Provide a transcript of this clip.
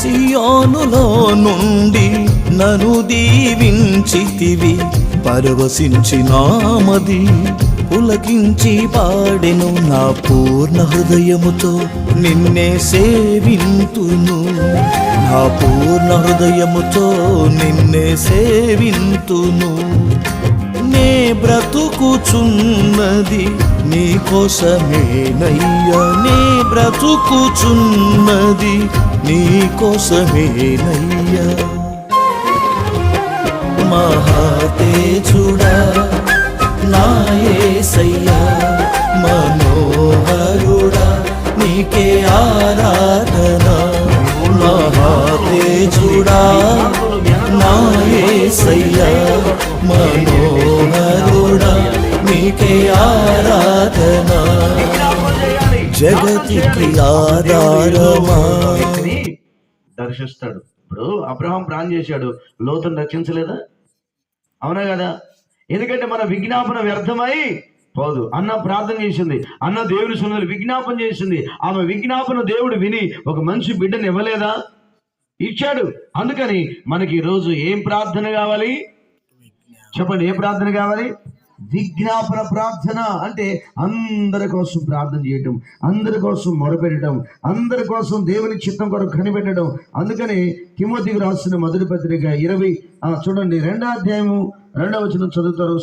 సియోనులో నుండి నన్ను దీవించితివి, పరవశించినామది పులకించి పాడెను. నా పూర్ణ హృదయముతో నిన్నే సేవింతును, నా పూర్ణ హృదయముతో నిన్నే సేవింతును. నే బ్రతుకుచున్నది నీ కోసమేనయ్యా, నే బ్రతుకుచున్నది నీ కోసమేనయ్యా. మహాతేజుడా నా యేసయ్యా, మనోహరుడా నీకే ఆరాధన. మహాతేజుడా నా యేసయ్యా, మనోహరుడా నీకే ఆరాధన. జగతికి ఆధారమా దర్శిస్తాడు. ఇప్పుడు అబ్రహాం ప్రాణం చేశాడు, లోతును రక్షించలేదా? అవునా కదా? ఎందుకంటే మన విజ్ఞాపన వ్యర్థమై పోదు. అన్న ప్రార్థన చేసింది, అన్న దేవుని సన్నిధిలో విజ్ఞాపన చేసింది. ఆమె విజ్ఞాపన దేవుడు విని ఒక మంచి బిడ్డను ఇవ్వలేదా? ఇచ్చాడు. అందుకని మనకి ఈరోజు ఏం ప్రార్థన కావాలి చెప్పండి? ఏ ప్రార్థన కావాలి? విజ్ఞాపన ప్రార్థన. అంటే అందరి కోసం ప్రార్థన చేయటం, అందరి కోసం మొరపెట్టడం, అందరి కోసం దేవుని చిత్తం కొరకు కనిపెట్టడం. అందుకని తిమోతికి రాసిన మొదటి పత్రిక 20 చూడండి 2వ అధ్యాయము 2వ వచనం చదువుతారు.